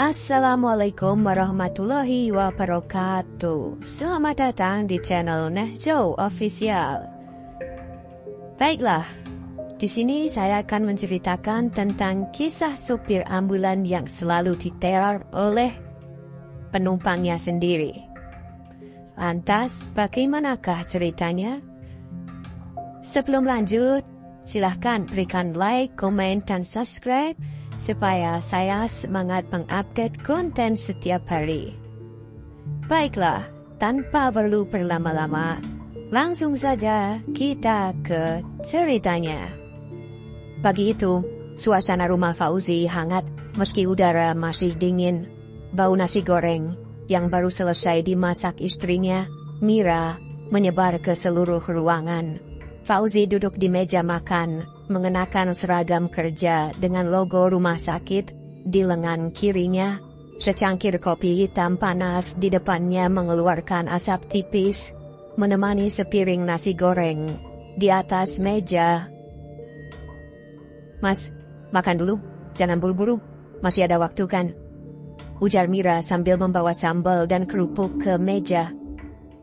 Assalamualaikum warahmatullahi wabarakatuh. Selamat datang di channel Nehzo Official. Baiklah, di sini saya akan menceritakan tentang kisah supir ambulan yang selalu diteror oleh penumpangnya sendiri. Lantas, bagaimanakah ceritanya? Sebelum lanjut, silahkan berikan like, komen, dan subscribe supaya saya semangat mengupdate konten setiap hari. Baiklah, tanpa perlu berlama-lama, langsung saja kita ke ceritanya. Pagi itu, suasana rumah Fauzi hangat meski udara masih dingin. Bau nasi goreng yang baru selesai dimasak istrinya, Mira, menyebar ke seluruh ruangan. Fauzi duduk di meja makan, mengenakan seragam kerja dengan logo rumah sakit di lengan kirinya. Secangkir kopi hitam panas di depannya mengeluarkan asap tipis, menemani sepiring nasi goreng di atas meja. "Mas, makan dulu, jangan buru-buru, masih ada waktu kan?" ujar Mira sambil membawa sambal dan kerupuk ke meja.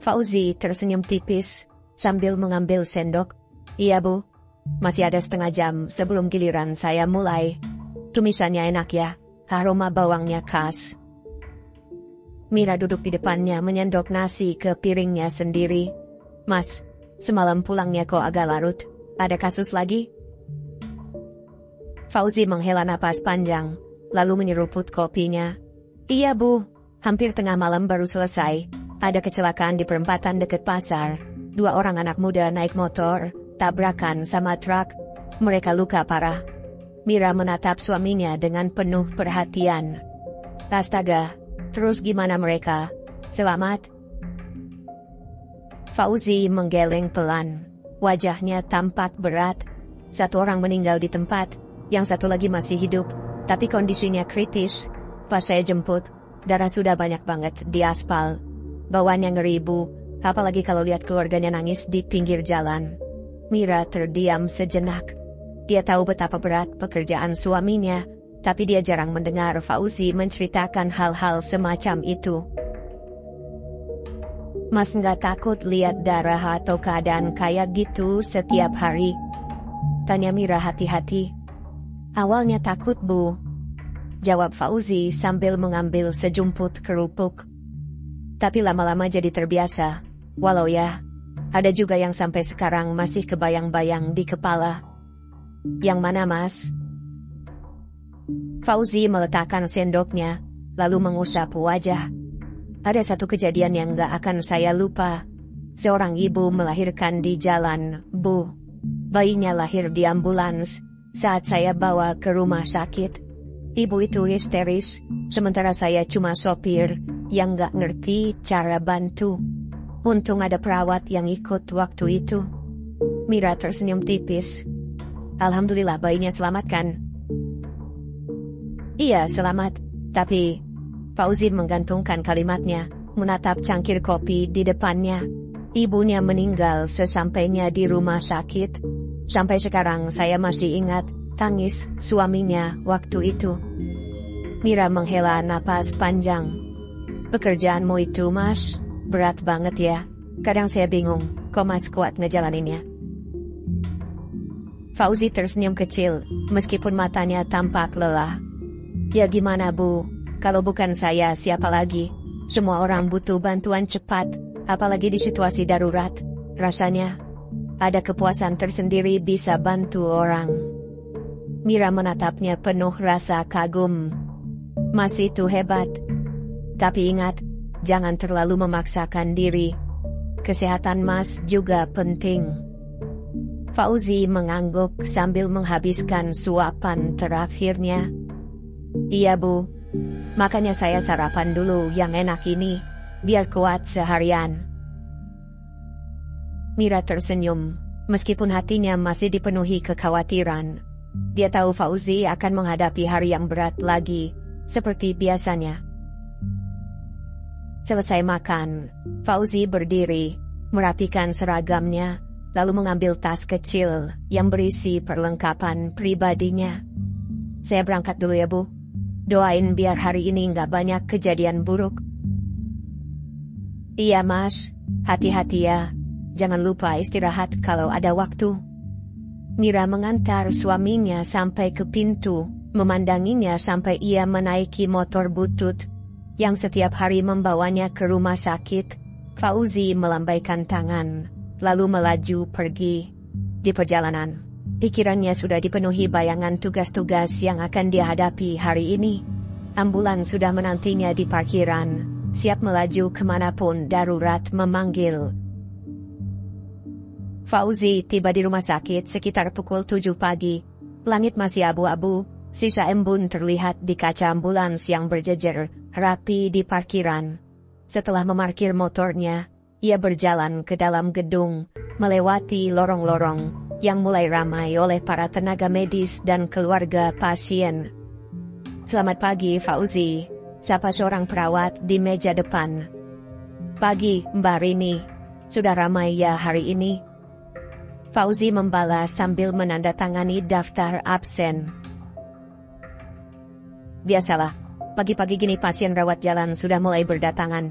Fauzi tersenyum tipis sambil mengambil sendok. "Iya Bu, masih ada setengah jam sebelum giliran saya mulai. Tumisannya enak ya, aroma bawangnya khas." Mira duduk di depannya menyendok nasi ke piringnya sendiri. "Mas, semalam pulangnya kok agak larut, ada kasus lagi?" Fauzi menghela napas panjang, lalu menyeruput kopinya. "Iya Bu, hampir tengah malam baru selesai. Ada kecelakaan di perempatan dekat pasar. 2 orang anak muda naik motor, tabrakan sama truk. Mereka luka parah." Mira menatap suaminya dengan penuh perhatian. "Astaga, terus gimana mereka? Selamat?" Fauzi menggeleng pelan. Wajahnya tampak berat. 1 orang meninggal di tempat, yang 1 lagi masih hidup, tapi kondisinya kritis. Pas saya jemput, darah sudah banyak banget di aspal. Bawaannya ngeri Bu, apalagi kalau lihat keluarganya nangis di pinggir jalan." Mira terdiam sejenak. Dia tahu betapa berat pekerjaan suaminya, tapi dia jarang mendengar Fauzi menceritakan hal-hal semacam itu. "Mas nggak takut lihat darah atau keadaan kayak gitu setiap hari?" tanya Mira hati-hati. "Awalnya takut Bu," jawab Fauzi sambil mengambil sejumput kerupuk. "Tapi lama-lama jadi terbiasa. Walau ya, ada juga yang sampai sekarang masih kebayang-bayang di kepala." "Yang mana Mas?" Fauzi meletakkan sendoknya, lalu mengusap wajah. "Ada 1 kejadian yang gak akan saya lupa. Seorang ibu melahirkan di jalan, Bu. Bayinya lahir di ambulans saat saya bawa ke rumah sakit. Ibu itu histeris, sementara saya cuma sopir yang gak ngerti cara bantu. Untung ada perawat yang ikut waktu itu." Mira tersenyum tipis. "Alhamdulillah bayinya selamat kan?" "Iya selamat, tapi..." Fauzi menggantungkan kalimatnya, menatap cangkir kopi di depannya. "Ibunya meninggal sesampainya di rumah sakit. Sampai sekarang saya masih ingat tangis suaminya waktu itu." Mira menghela napas panjang. "Pekerjaanmu itu Mas, berat banget ya. Kadang saya bingung, kok Mas kuat ngejalaninnya?" Fauzi tersenyum kecil, meskipun matanya tampak lelah. "Ya gimana Bu, kalau bukan saya siapa lagi? Semua orang butuh bantuan cepat, apalagi di situasi darurat. Rasanya ada kepuasan tersendiri bisa bantu orang." Mira menatapnya penuh rasa kagum. "Mas itu hebat. Tapi ingat, jangan terlalu memaksakan diri. Kesehatan Mas juga penting." Fauzi mengangguk sambil menghabiskan suapan terakhirnya. "Iya Bu, makanya saya sarapan dulu yang enak ini, biar kuat seharian." Mira tersenyum, meskipun hatinya masih dipenuhi kekhawatiran. Dia tahu Fauzi akan menghadapi hari yang berat lagi, seperti biasanya. Selesai makan, Fauzi berdiri, merapikan seragamnya, lalu mengambil tas kecil yang berisi perlengkapan pribadinya. "Saya berangkat dulu ya Bu. Doain biar hari ini nggak banyak kejadian buruk. Iya mas, hati-hati ya. Jangan lupa istirahat kalau ada waktu. Mira mengantar suaminya sampai ke pintu, memandanginya sampai ia menaiki motor butut yang setiap hari membawanya ke rumah sakit. Fauzi melambaikan tangan, lalu melaju pergi. Di perjalanan, pikirannya sudah dipenuhi bayangan tugas-tugas yang akan dia hadapi hari ini. Ambulans sudah menantinya di parkiran, siap melaju kemanapun darurat memanggil. Fauzi tiba di rumah sakit sekitar pukul 7 pagi. Langit masih abu-abu, sisa embun terlihat di kaca ambulans yang berjejer rapi di parkiran. Setelah memarkir motornya, ia berjalan ke dalam gedung, melewati lorong-lorong yang mulai ramai oleh para tenaga medis dan keluarga pasien. Selamat pagi Fauzi, sapa seorang perawat di meja depan. Pagi Mbak Rini, sudah ramai ya hari ini? Fauzi membalas sambil menandatangani daftar absen. Biasalah, pagi-pagi gini pasien rawat jalan sudah mulai berdatangan.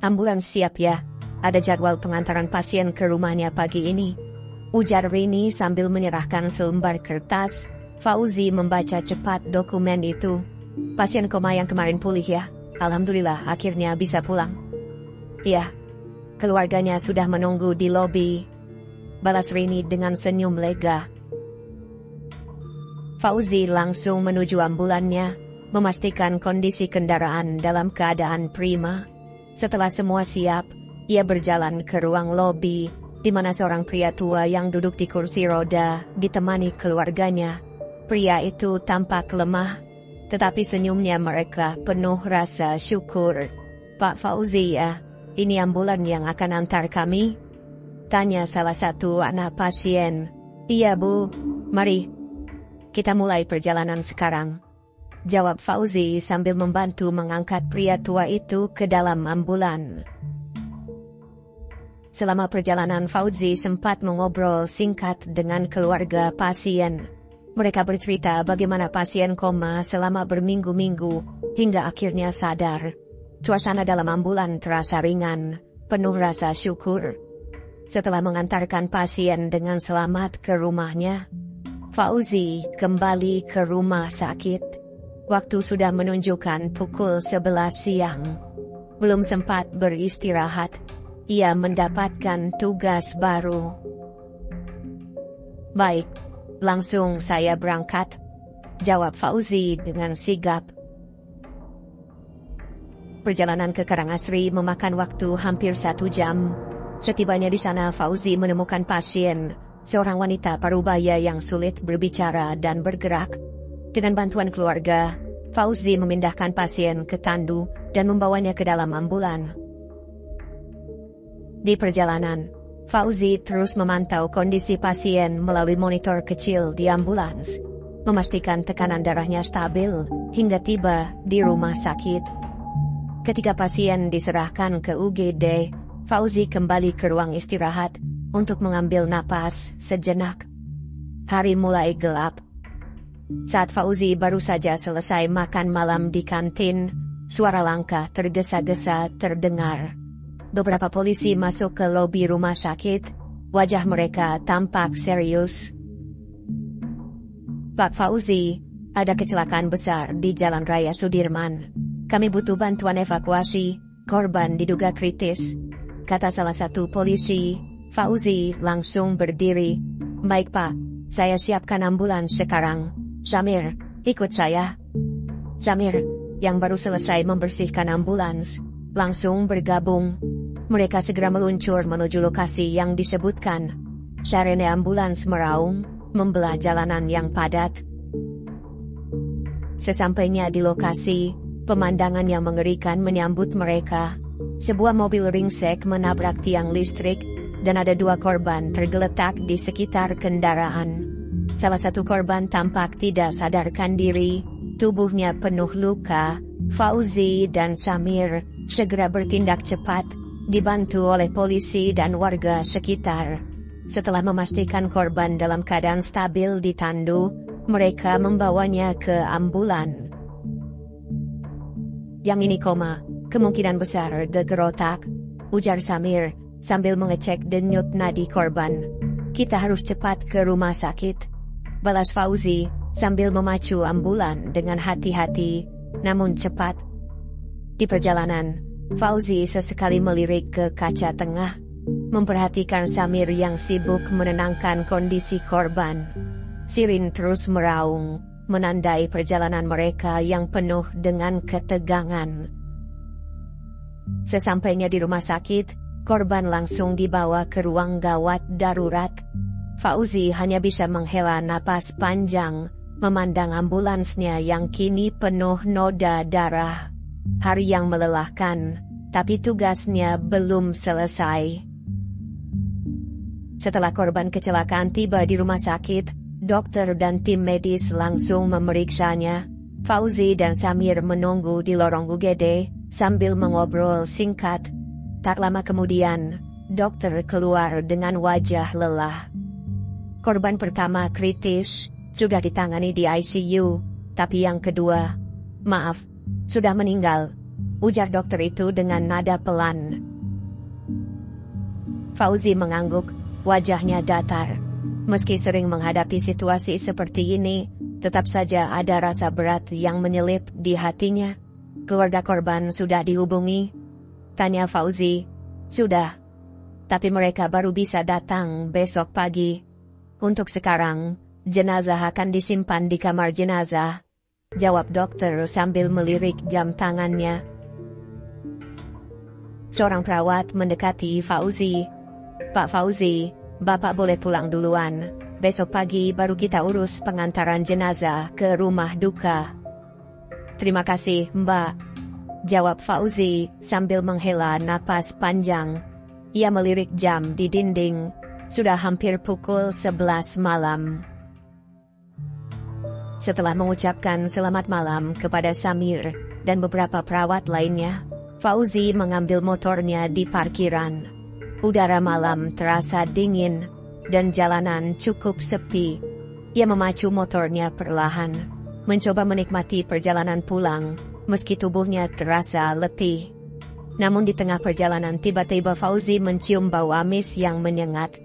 Ambulans siap ya, ada jadwal pengantaran pasien ke rumahnya pagi ini, ujar Rini sambil menyerahkan selembar kertas. Fauzi membaca cepat dokumen itu. Pasien koma yang kemarin pulih ya, alhamdulillah akhirnya bisa pulang. Iya, keluarganya sudah menunggu di lobi, balas Rini dengan senyum lega. Fauzi langsung menuju ambulannya, memastikan kondisi kendaraan dalam keadaan prima. Setelah semua siap, ia berjalan ke ruang lobi, di mana seorang pria tua yang duduk di kursi roda ditemani keluarganya. Pria itu tampak lemah, tetapi senyumnya mereka penuh rasa syukur. Pak Fauzi ya, ini ambulan yang akan antar kami? Tanya salah satu anak pasien. Iya Bu, mari kita mulai perjalanan sekarang, jawab Fauzi sambil membantu mengangkat pria tua itu ke dalam ambulan. Selama perjalanan Fauzi sempat mengobrol singkat dengan keluarga pasien. Mereka bercerita bagaimana pasien koma selama berminggu-minggu hingga akhirnya sadar. Suasana dalam ambulan terasa ringan, penuh rasa syukur. Setelah mengantarkan pasien dengan selamat ke rumahnya, Fauzi kembali ke rumah sakit. Waktu sudah menunjukkan pukul 11 siang. Belum sempat beristirahat, ia mendapatkan tugas baru. Baik, langsung saya berangkat, jawab Fauzi dengan sigap. Perjalanan ke Karangasri memakan waktu hampir 1 jam. Setibanya di sana Fauzi menemukan pasien, seorang wanita parubaya yang sulit berbicara dan bergerak. Dengan bantuan keluarga, Fauzi memindahkan pasien ke tandu dan membawanya ke dalam ambulan. Di perjalanan, Fauzi terus memantau kondisi pasien melalui monitor kecil di ambulans, memastikan tekanan darahnya stabil hingga tiba di rumah sakit. Ketika pasien diserahkan ke UGD, Fauzi kembali ke ruang istirahat untuk mengambil napas sejenak. Hari mulai gelap. Saat Fauzi baru saja selesai makan malam di kantin, suara langkah tergesa-gesa terdengar. Beberapa polisi masuk ke lobi rumah sakit, wajah mereka tampak serius. Pak Fauzi, ada kecelakaan besar di Jalan Raya Sudirman. Kami butuh bantuan evakuasi, korban diduga kritis, kata salah satu polisi. Fauzi langsung berdiri. Baik Pak, saya siapkan ambulans sekarang. Samir, ikut saya. Samir, yang baru selesai membersihkan ambulans, langsung bergabung. Mereka segera meluncur menuju lokasi yang disebutkan. Sirene ambulans meraung, membelah jalanan yang padat. Sesampainya di lokasi, pemandangan yang mengerikan menyambut mereka. Sebuah mobil ringsek menabrak tiang listrik, dan ada 2 korban tergeletak di sekitar kendaraan. Salah satu korban tampak tidak sadarkan diri, tubuhnya penuh luka. Fauzi dan Samir segera bertindak cepat, dibantu oleh polisi dan warga sekitar. Setelah memastikan korban dalam keadaan stabil di tandu, mereka membawanya ke ambulan. Yang ini koma, kemungkinan besar geger otak, ujar Samir, sambil mengecek denyut nadi korban. Kita harus cepat ke rumah sakit, balas Fauzi, sambil memacu ambulan dengan hati-hati, namun cepat. Di perjalanan, Fauzi sesekali melirik ke kaca tengah, memperhatikan Samir yang sibuk menenangkan kondisi korban. Sirin terus meraung, menandai perjalanan mereka yang penuh dengan ketegangan. Sesampainya di rumah sakit, korban langsung dibawa ke ruang gawat darurat. Fauzi hanya bisa menghela napas panjang, memandang ambulansnya yang kini penuh noda darah. Hari yang melelahkan, tapi tugasnya belum selesai. Setelah korban kecelakaan tiba di rumah sakit, dokter dan tim medis langsung memeriksanya. Fauzi dan Samir menunggu di lorong UGD sambil mengobrol singkat. Tak lama kemudian, dokter keluar dengan wajah lelah. Korban pertama kritis, sudah ditangani di ICU, tapi yang kedua, maaf, sudah meninggal, ujar dokter itu dengan nada pelan. Fauzi mengangguk, wajahnya datar. Meski sering menghadapi situasi seperti ini, tetap saja ada rasa berat yang menyelip di hatinya. Keluarga korban sudah dihubungi? Tanya Fauzi. Sudah. Tapi mereka baru bisa datang besok pagi. Untuk sekarang, jenazah akan disimpan di kamar jenazah, jawab dokter sambil melirik jam tangannya. Seorang perawat mendekati Fauzi. Pak Fauzi, Bapak boleh pulang duluan. Besok pagi baru kita urus pengantaran jenazah ke rumah duka. Terima kasih, Mbak, jawab Fauzi sambil menghela napas panjang. Ia melirik jam di dinding. Sudah hampir pukul 11 malam. Setelah mengucapkan selamat malam kepada Samir dan beberapa perawat lainnya, Fauzi mengambil motornya di parkiran. Udara malam terasa dingin, dan jalanan cukup sepi. Ia memacu motornya perlahan, mencoba menikmati perjalanan pulang, meski tubuhnya terasa letih. Namun di tengah perjalanan tiba-tiba Fauzi mencium bau amis yang menyengat.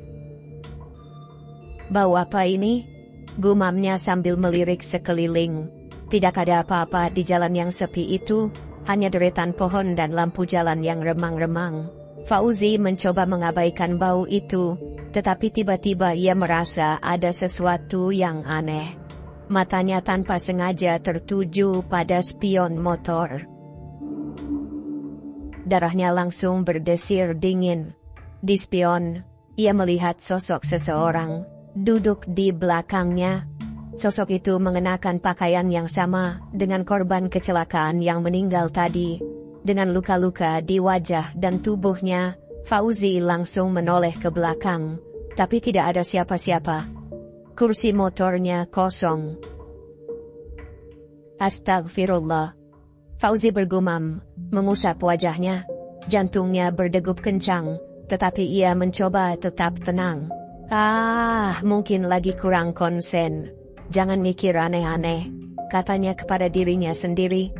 Bau apa ini? Gumamnya sambil melirik sekeliling. Tidak ada apa-apa di jalan yang sepi itu, hanya deretan pohon dan lampu jalan yang remang-remang. Fauzi mencoba mengabaikan bau itu, tetapi tiba-tiba ia merasa ada sesuatu yang aneh. Matanya tanpa sengaja tertuju pada spion motor. Darahnya langsung berdesir dingin. Di spion, ia melihat sosok seseorang duduk di belakangnya. Sosok itu mengenakan pakaian yang sama dengan korban kecelakaan yang meninggal tadi. Dengan luka-luka di wajah dan tubuhnya, Fauzi langsung menoleh ke belakang, tapi tidak ada siapa-siapa. Kursi motornya kosong. Astagfirullah. Fauzi bergumam, mengusap wajahnya. Jantungnya berdegup kencang, tetapi ia mencoba tetap tenang. Mungkin lagi kurang konsen. Jangan mikir aneh-aneh, katanya kepada dirinya sendiri.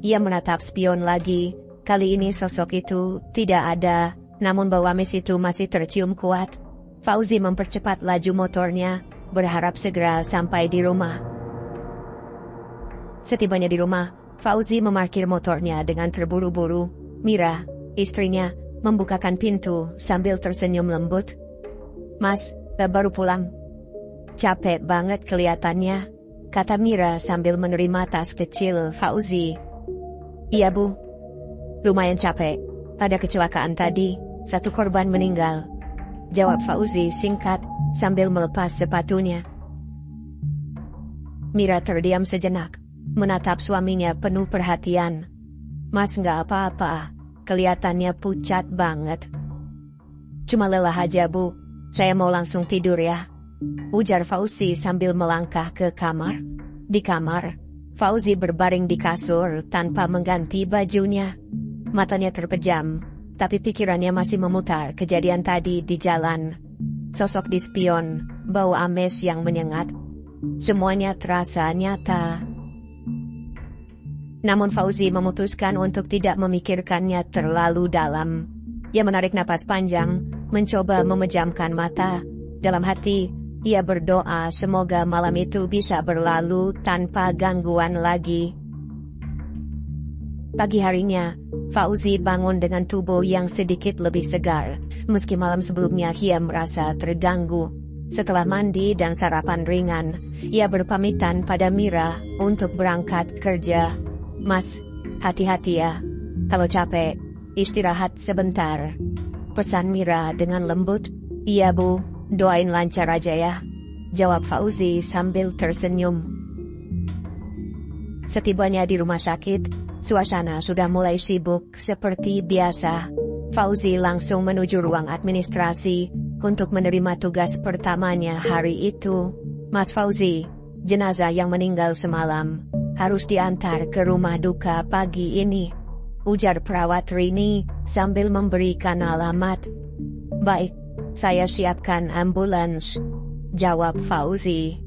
Ia menatap spion lagi. Kali ini sosok itu tidak ada, namun bau amis itu masih tercium kuat. Fauzi mempercepat laju motornya, berharap segera sampai di rumah. Setibanya di rumah, Fauzi memarkir motornya dengan terburu-buru. Mira, istrinya, membukakan pintu sambil tersenyum lembut. Mas, baru pulang. Capek banget kelihatannya, kata Mira sambil menerima tas kecil Fauzi. Iya Bu, lumayan capek. Ada kecelakaan tadi, satu korban meninggal, jawab Fauzi singkat sambil melepas sepatunya. Mira terdiam sejenak, menatap suaminya penuh perhatian. Mas nggak apa-apa, kelihatannya pucat banget. Cuma lelah aja Bu, saya mau langsung tidur ya, ujar Fauzi sambil melangkah ke kamar. Di kamar, Fauzi berbaring di kasur tanpa mengganti bajunya. Matanya terpejam, tapi pikirannya masih memutar kejadian tadi di jalan. Sosok di spion, bau amis yang menyengat. Semuanya terasa nyata. Namun Fauzi memutuskan untuk tidak memikirkannya terlalu dalam. Ia menarik napas panjang, mencoba memejamkan mata. Dalam hati, ia berdoa semoga malam itu bisa berlalu tanpa gangguan lagi. Pagi harinya, Fauzi bangun dengan tubuh yang sedikit lebih segar, meski malam sebelumnya ia merasa terganggu. Setelah mandi dan sarapan ringan, ia berpamitan pada Mira untuk berangkat kerja. "Mas, hati-hati ya. Kalau capek, istirahat sebentar," pesan Mira dengan lembut. "Iya Bu, doain lancar aja ya," jawab Fauzi sambil tersenyum. Setibanya di rumah sakit, suasana sudah mulai sibuk seperti biasa. Fauzi langsung menuju ruang administrasi untuk menerima tugas pertamanya hari itu. "Mas Fauzi, jenazah yang meninggal semalam harus diantar ke rumah duka pagi ini," ujar perawat Rini sambil memberikan alamat. "Baik, saya siapkan ambulans," jawab Fauzi.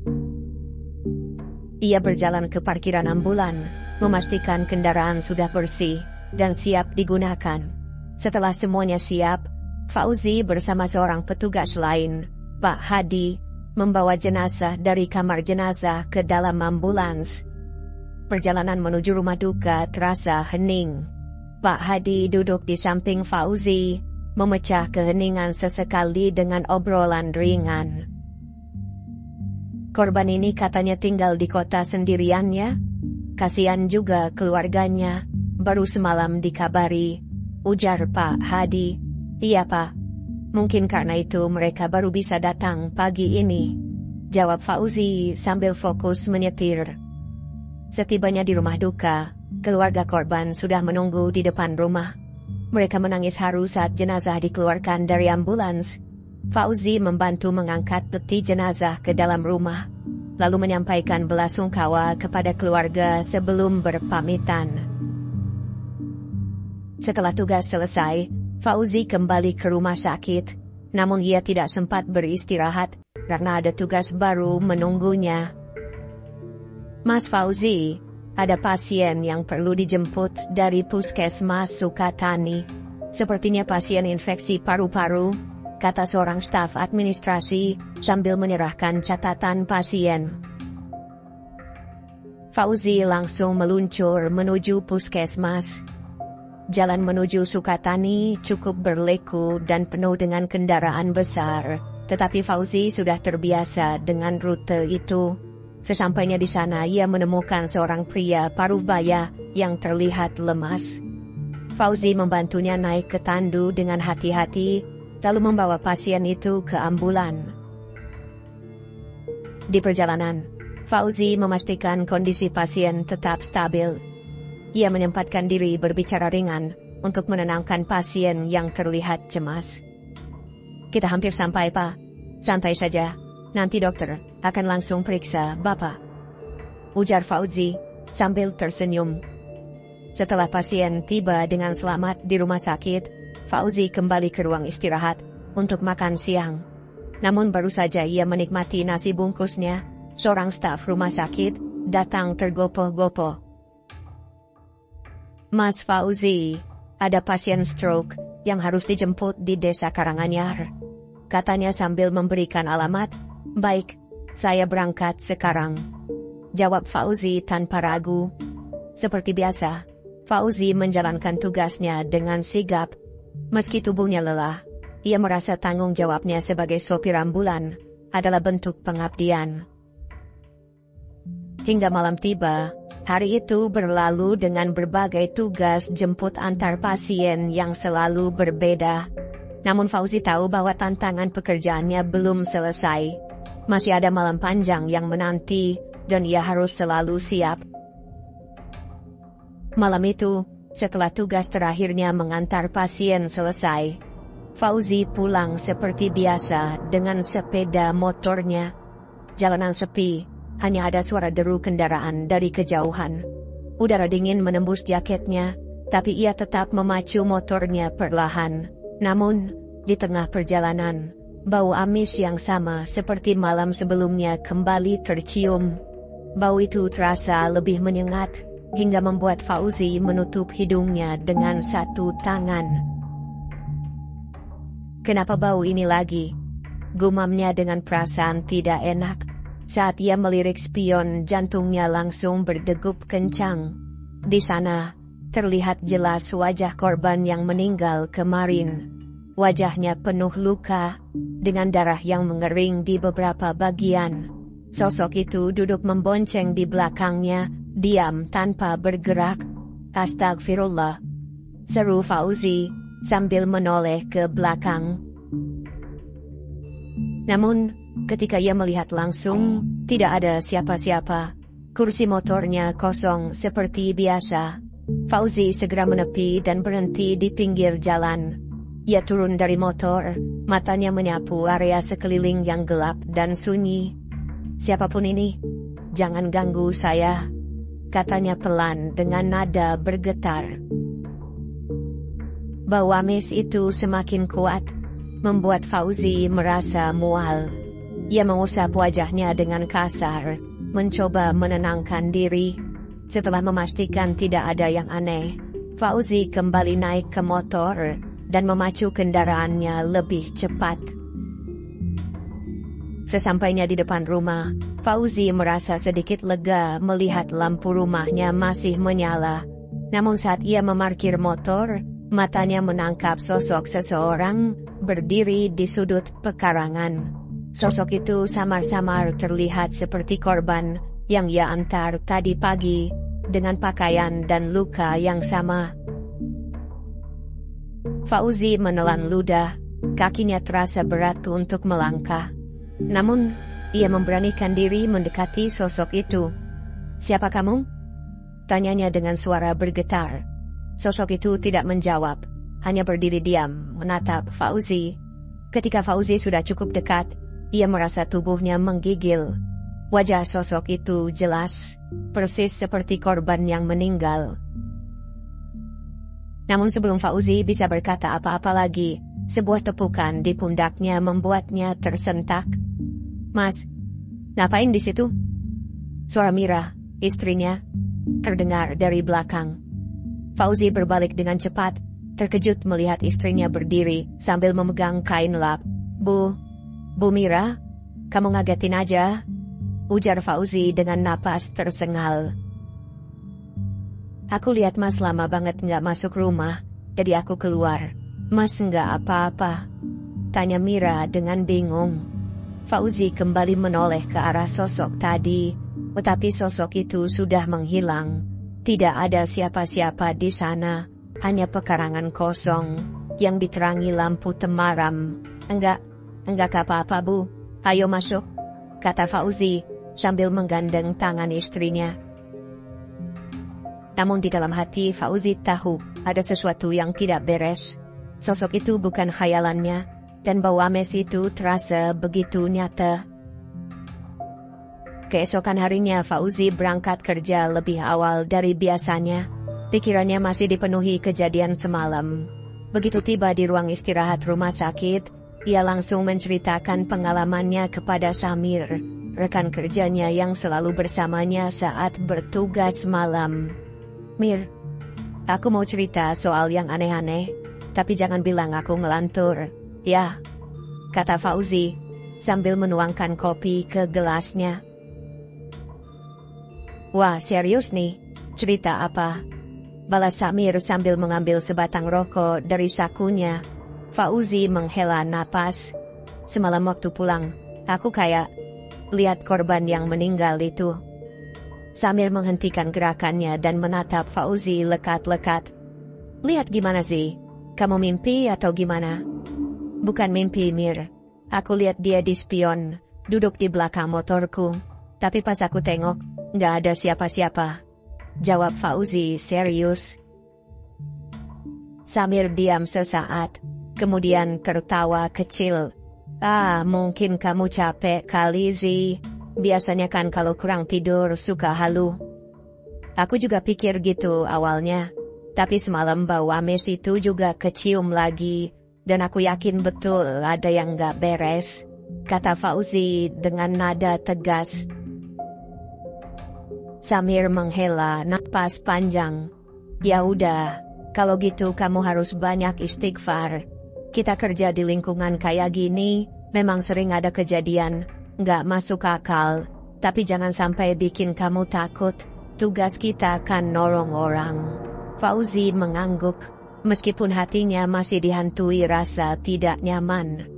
Ia berjalan ke parkiran ambulan, memastikan kendaraan sudah bersih dan siap digunakan. Setelah semuanya siap, Fauzi bersama seorang petugas lain, Pak Hadi, membawa jenazah dari kamar jenazah ke dalam ambulans. Perjalanan menuju rumah duka terasa hening. Pak Hadi duduk di samping Fauzi, memecah keheningan sesekali dengan obrolan ringan. "Korban ini katanya tinggal di kota sendiriannya. Kasihan juga keluarganya, baru semalam dikabari," ujar Pak Hadi. "Iya Pak, mungkin karena itu mereka baru bisa datang pagi ini," jawab Fauzi sambil fokus menyetir. Setibanya di rumah duka, keluarga korban sudah menunggu di depan rumah. Mereka menangis haru saat jenazah dikeluarkan dari ambulans. Fauzi membantu mengangkat peti jenazah ke dalam rumah, lalu menyampaikan belasungkawa kepada keluarga sebelum berpamitan. Setelah tugas selesai, Fauzi kembali ke rumah sakit, namun ia tidak sempat beristirahat karena ada tugas baru menunggunya. "Mas Fauzi, ada pasien yang perlu dijemput dari Puskesmas Sukatani. Sepertinya pasien infeksi paru-paru," kata seorang staf administrasi sambil menyerahkan catatan pasien. Fauzi langsung meluncur menuju puskesmas. Jalan menuju Sukatani cukup berliku dan penuh dengan kendaraan besar, tetapi Fauzi sudah terbiasa dengan rute itu. Sesampainya di sana, ia menemukan seorang pria parubaya yang terlihat lemas. Fauzi membantunya naik ke tandu dengan hati-hati, lalu membawa pasien itu ke ambulan. Di perjalanan, Fauzi memastikan kondisi pasien tetap stabil. Ia menyempatkan diri berbicara ringan untuk menenangkan pasien yang terlihat cemas. "Kita hampir sampai, Pak. Santai saja. Nanti dokter akan langsung periksa Bapak," ujar Fauzi sambil tersenyum. Setelah pasien tiba dengan selamat di rumah sakit, Fauzi kembali ke ruang istirahat untuk makan siang. Namun baru saja ia menikmati nasi bungkusnya, seorang staf rumah sakit datang tergopoh-gopoh. "Mas Fauzi, ada pasien stroke yang harus dijemput di Desa Karanganyar," katanya sambil memberikan alamat. "Baik, saya berangkat sekarang," jawab Fauzi tanpa ragu. Seperti biasa, Fauzi menjalankan tugasnya dengan sigap. Meski tubuhnya lelah, ia merasa tanggung jawabnya sebagai sopir ambulan adalah bentuk pengabdian. Hingga malam tiba, hari itu berlalu dengan berbagai tugas jemput antar pasien yang selalu berbeda. Namun Fauzi tahu bahwa tantangan pekerjaannya belum selesai. Masih ada malam panjang yang menanti, dan ia harus selalu siap. Malam itu, setelah tugas terakhirnya mengantar pasien selesai, Fauzi pulang seperti biasa dengan sepeda motornya. Jalanan sepi, hanya ada suara deru kendaraan dari kejauhan. Udara dingin menembus jaketnya, tapi ia tetap memacu motornya perlahan. Namun, di tengah perjalanan, bau amis yang sama seperti malam sebelumnya kembali tercium. Bau itu terasa lebih menyengat, hingga membuat Fauzi menutup hidungnya dengan satu tangan. "Kenapa bau ini lagi?" gumamnya dengan perasaan tidak enak. Saat ia melirik spion, jantungnya langsung berdegup kencang. Di sana, terlihat jelas wajah korban yang meninggal kemarin. Wajahnya penuh luka, dengan darah yang mengering di beberapa bagian. Sosok itu duduk membonceng di belakangnya, diam tanpa bergerak. "Astagfirullah," seru Fauzi, sambil menoleh ke belakang. Namun, ketika ia melihat langsung, tidak ada siapa-siapa. Kursi motornya kosong seperti biasa. Fauzi segera menepi dan berhenti di pinggir jalan. Ia turun dari motor, matanya menyapu area sekeliling yang gelap dan sunyi. "Siapapun ini, jangan ganggu saya," katanya pelan dengan nada bergetar. Bau amis itu semakin kuat, membuat Fauzi merasa mual. Ia mengusap wajahnya dengan kasar, mencoba menenangkan diri. Setelah memastikan tidak ada yang aneh, Fauzi kembali naik ke motor dan memacu kendaraannya lebih cepat. Sesampainya di depan rumah, Fauzi merasa sedikit lega melihat lampu rumahnya masih menyala. Namun saat ia memarkir motor, matanya menangkap sosok seseorang berdiri di sudut pekarangan. Sosok itu samar-samar terlihat seperti korban yang ia antar tadi pagi, dengan pakaian dan luka yang sama. Fauzi menelan ludah, kakinya terasa berat untuk melangkah. Namun, ia memberanikan diri mendekati sosok itu. "Siapa kamu?" tanyanya dengan suara bergetar. Sosok itu tidak menjawab, hanya berdiri diam, menatap Fauzi. Ketika Fauzi sudah cukup dekat, ia merasa tubuhnya menggigil. Wajah sosok itu jelas, persis seperti korban yang meninggal. Namun sebelum Fauzi bisa berkata apa-apa lagi, sebuah tepukan di pundaknya membuatnya tersentak. "Mas, ngapain di situ?" Suara Mira, istrinya, terdengar dari belakang. Fauzi berbalik dengan cepat, terkejut melihat istrinya berdiri sambil memegang kain lap. Bu Mira, kamu ngagetin aja," ujar Fauzi dengan napas tersengal. "Aku lihat Mas lama banget nggak masuk rumah, jadi aku keluar." "Mas nggak apa-apa?" tanya Mira dengan bingung. Fauzi kembali menoleh ke arah sosok tadi, tetapi sosok itu sudah menghilang. Tidak ada siapa-siapa di sana, hanya pekarangan kosong yang diterangi lampu temaram. Enggak apa-apa Bu, ayo masuk," kata Fauzi sambil menggandeng tangan istrinya. Namun di dalam hati Fauzi tahu ada sesuatu yang tidak beres. Sosok itu bukan khayalannya, dan bau amis itu terasa begitu nyata. Keesokan harinya Fauzi berangkat kerja lebih awal dari biasanya. Pikirannya masih dipenuhi kejadian semalam. Begitu tiba di ruang istirahat rumah sakit, ia langsung menceritakan pengalamannya kepada Samir, rekan kerjanya yang selalu bersamanya saat bertugas malam. "Mir, aku mau cerita soal yang aneh-aneh, tapi jangan bilang aku ngelantur, ya," kata Fauzi, sambil menuangkan kopi ke gelasnya. "Wah, serius nih, cerita apa?" balas Samir sambil mengambil sebatang rokok dari sakunya. Fauzi menghela napas. "Semalam waktu pulang, aku kayak lihat korban yang meninggal itu." Samir menghentikan gerakannya dan menatap Fauzi lekat-lekat. "Lihat gimana sih? Kamu mimpi atau gimana?" "Bukan mimpi, Mir. Aku lihat dia di spion, duduk di belakang motorku. Tapi pas aku tengok, nggak ada siapa-siapa," jawab Fauzi serius. Samir diam sesaat, kemudian tertawa kecil. Mungkin kamu capek kali Zi. Biasanya kan kalau kurang tidur suka halu." "Aku juga pikir gitu awalnya. Tapi semalam bau amis itu juga kecium lagi. Dan aku yakin betul ada yang gak beres," kata Fauzi dengan nada tegas. Samir menghela napas panjang. Ya udah, kalau gitu kamu harus banyak istighfar. Kita kerja di lingkungan kayak gini, memang sering ada kejadian, nggak masuk akal. Tapi jangan sampai bikin kamu takut. Tugas kita kan nolong orang. Fauzi mengangguk, meskipun hatinya masih dihantui rasa tidak nyaman.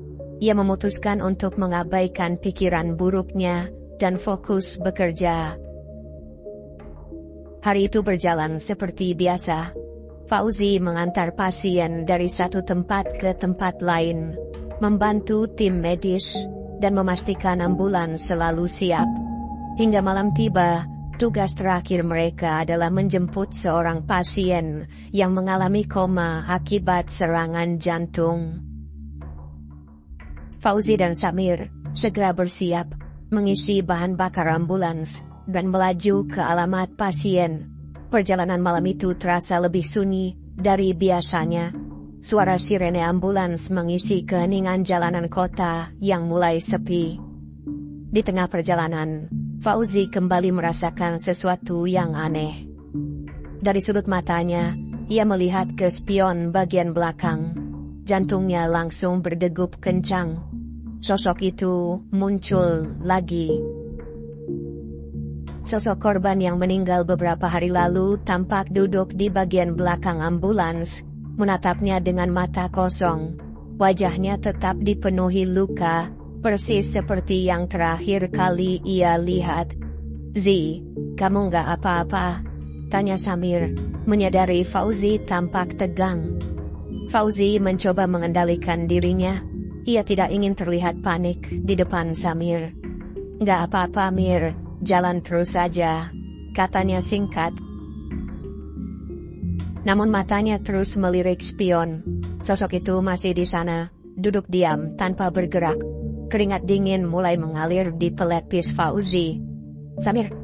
Ia memutuskan untuk mengabaikan pikiran buruknya dan fokus bekerja. Hari itu berjalan seperti biasa. Fauzi mengantar pasien dari satu tempat ke tempat lain, membantu tim medis, dan memastikan ambulans selalu siap. Hingga malam tiba, tugas terakhir mereka adalah menjemput seorang pasien yang mengalami koma akibat serangan jantung. Fauzi dan Samir segera bersiap, mengisi bahan bakar ambulans, dan melaju ke alamat pasien. Perjalanan malam itu terasa lebih sunyi dari biasanya. Suara sirene ambulans mengisi keheningan jalanan kota yang mulai sepi. Di tengah perjalanan, Fauzi kembali merasakan sesuatu yang aneh. Dari sudut matanya, ia melihat ke spion bagian belakang. Jantungnya langsung berdegup kencang. Sosok itu muncul lagi. Sosok korban yang meninggal beberapa hari lalu tampak duduk di bagian belakang ambulans, menatapnya dengan mata kosong. Wajahnya tetap dipenuhi luka, persis seperti yang terakhir kali ia lihat. "Zi, kamu nggak apa-apa?" tanya Samir, menyadari Fauzi tampak tegang. Fauzi mencoba mengendalikan dirinya. Ia tidak ingin terlihat panik di depan Samir. "Nggak apa-apa, Mir. Jalan terus saja," katanya singkat. Namun matanya terus melirik spion. Sosok itu masih di sana, duduk diam tanpa bergerak. Keringat dingin mulai mengalir di pelipis Fauzi. "Samir,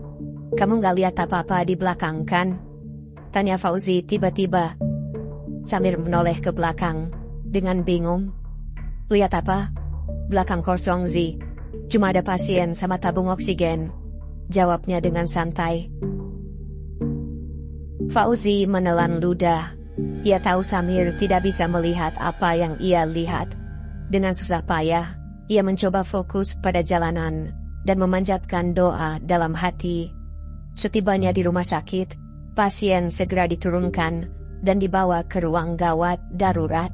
kamu nggak lihat apa-apa di belakang kan?" tanya Fauzi tiba-tiba. Samir menoleh ke belakang dengan bingung. "Lihat apa?" "Belakang kosong, Zi. Cuma ada pasien sama tabung oksigen," jawabnya dengan santai. Fauzi menelan ludah. Ia tahu Samir tidak bisa melihat apa yang ia lihat. Dengan susah payah, ia mencoba fokus pada jalanan dan memanjatkan doa dalam hati. Setibanya di rumah sakit, pasien segera diturunkan dan dibawa ke ruang gawat darurat.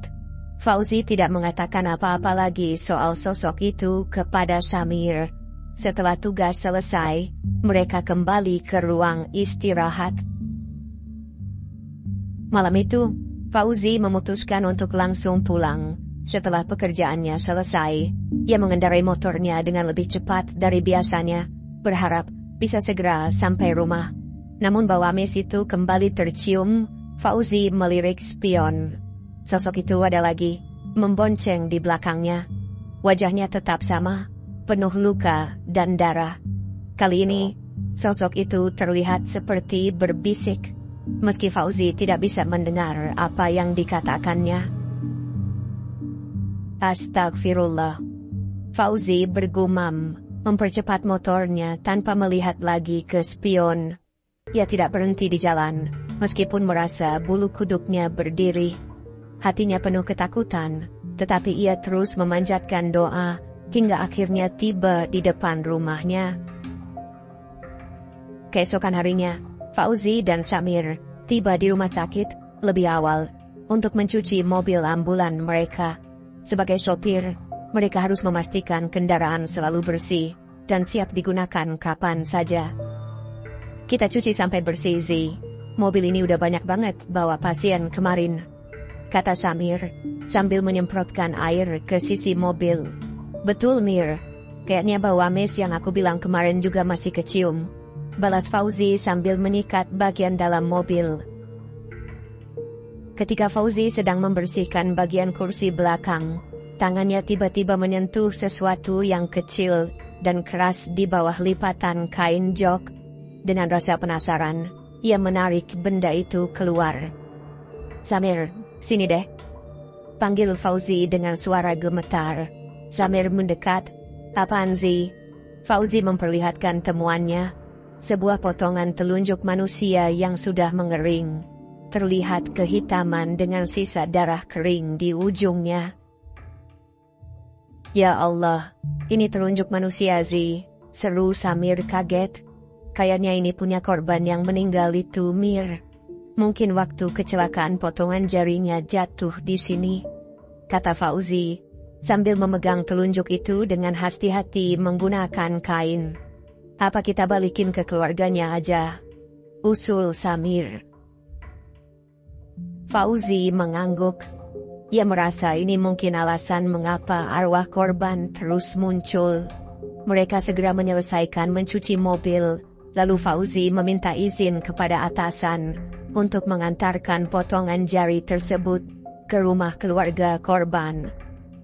Fauzi tidak mengatakan apa-apa lagi soal sosok itu kepada Samir. Setelah tugas selesai, mereka kembali ke ruang istirahat. Malam itu, Fauzi memutuskan untuk langsung pulang. Setelah pekerjaannya selesai, ia mengendarai motornya dengan lebih cepat dari biasanya, berharap bisa segera sampai rumah. Namun bau amis itu kembali tercium. Fauzi melirik spion. Sosok itu ada lagi, membonceng di belakangnya. Wajahnya tetap sama, penuh luka dan darah. Kali ini, sosok itu terlihat seperti berbisik, meski Fauzi tidak bisa mendengar apa yang dikatakannya. "Astagfirullah," Fauzi bergumam, mempercepat motornya tanpa melihat lagi ke spion. Ia tidak berhenti di jalan, meskipun merasa bulu kuduknya berdiri. Hatinya penuh ketakutan, tetapi ia terus memanjatkan doa, hingga akhirnya tiba di depan rumahnya. Keesokan harinya, Fauzi dan Samir tiba di rumah sakit lebih awal untuk mencuci mobil ambulan mereka. Sebagai sopir, mereka harus memastikan kendaraan selalu bersih dan siap digunakan kapan saja. "Kita cuci sampai bersih, Zi. Mobil ini udah banyak banget bawa pasien kemarin," kata Samir sambil menyemprotkan air ke sisi mobil. "Betul, Mir. Kayaknya bau amis yang aku bilang kemarin juga masih kecium," balas Fauzi sambil menyikat bagian dalam mobil. Ketika Fauzi sedang membersihkan bagian kursi belakang, tangannya tiba-tiba menyentuh sesuatu yang kecil dan keras di bawah lipatan kain jok. Dengan rasa penasaran, ia menarik benda itu keluar. "Samir, sini deh," panggil Fauzi dengan suara gemetar. Samir mendekat. "Apaan, Zi?" Fauzi memperlihatkan temuannya. Sebuah potongan telunjuk manusia yang sudah mengering. Terlihat kehitaman dengan sisa darah kering di ujungnya. Ya Allah, ini telunjuk manusia Zi, seru Samir kaget. Kayaknya ini punya korban yang meninggal itu Mir. Mungkin waktu kecelakaan potongan jarinya jatuh di sini, kata Fauzi, sambil memegang telunjuk itu dengan hati-hati menggunakan kain. Apa kita balikin ke keluarganya aja? Usul Samir. Fauzi mengangguk. Ia merasa ini mungkin alasan mengapa arwah korban terus muncul. Mereka segera menyelesaikan mencuci mobil, lalu Fauzi meminta izin kepada atasan untuk mengantarkan potongan jari tersebut ke rumah keluarga korban.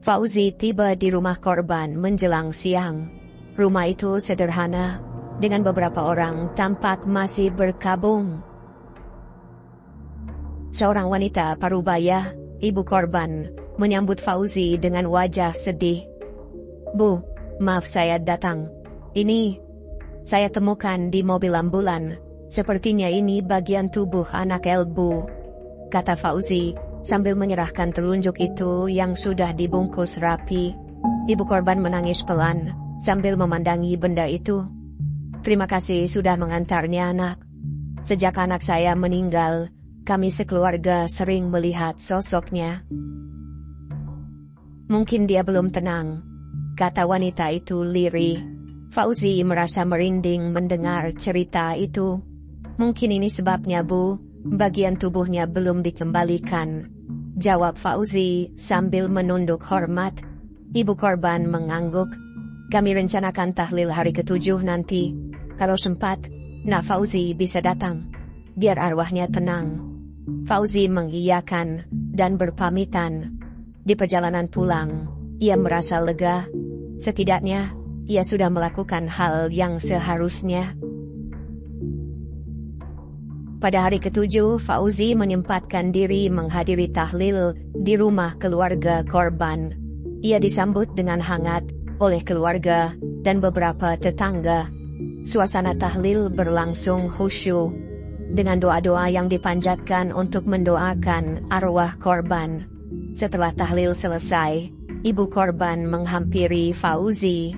Fauzi tiba di rumah korban menjelang siang. Rumah itu sederhana, dengan beberapa orang tampak masih berkabung. Seorang wanita parubaya, ibu korban, menyambut Fauzi dengan wajah sedih. Bu, maaf saya datang. Ini, saya temukan di mobil ambulan. Sepertinya ini bagian tubuh anak Elbu, kata Fauzi, sambil menyerahkan telunjuk itu yang sudah dibungkus rapi. Ibu korban menangis pelan, sambil memandangi benda itu. Terima kasih sudah mengantarnya anak. Sejak anak saya meninggal, kami sekeluarga sering melihat sosoknya. Mungkin dia belum tenang, kata wanita itu lirih. Fauzi merasa merinding mendengar cerita itu. Mungkin ini sebabnya Bu, bagian tubuhnya belum dikembalikan, jawab Fauzi sambil menunduk hormat. Ibu korban mengangguk. Kami rencanakan tahlil hari ke-7 nanti. Kalau sempat, Fauzi bisa datang. Biar arwahnya tenang. Fauzi mengiyakan dan berpamitan. Di perjalanan pulang, ia merasa lega. Setidaknya, ia sudah melakukan hal yang seharusnya. Pada hari ke-7, Fauzi menyempatkan diri menghadiri tahlil di rumah keluarga korban. Ia disambut dengan hangat oleh keluarga dan beberapa tetangga. Suasana tahlil berlangsung khusyuk, dengan doa-doa yang dipanjatkan untuk mendoakan arwah korban. Setelah tahlil selesai, ibu korban menghampiri Fauzi.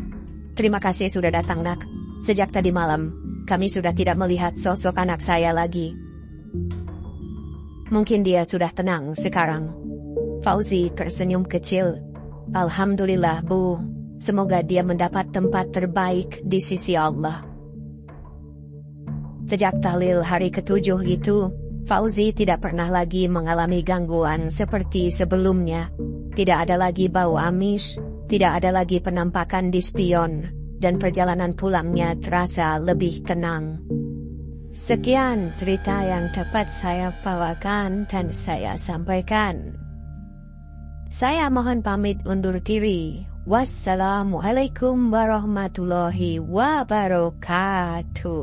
Terima kasih sudah datang nak. Sejak tadi malam, kami sudah tidak melihat sosok anak saya lagi. Mungkin dia sudah tenang sekarang. Fauzi tersenyum kecil. Alhamdulillah Bu, semoga dia mendapat tempat terbaik di sisi Allah. Sejak tahlil hari ke-7 itu, Fauzi tidak pernah lagi mengalami gangguan seperti sebelumnya. Tidak ada lagi bau amis, tidak ada lagi penampakan di spion, dan perjalanan pulangnya terasa lebih tenang. Sekian cerita yang dapat saya bawakan dan saya sampaikan. Saya mohon pamit undur diri. Wassalamualaikum warahmatullahi wabarakatuh.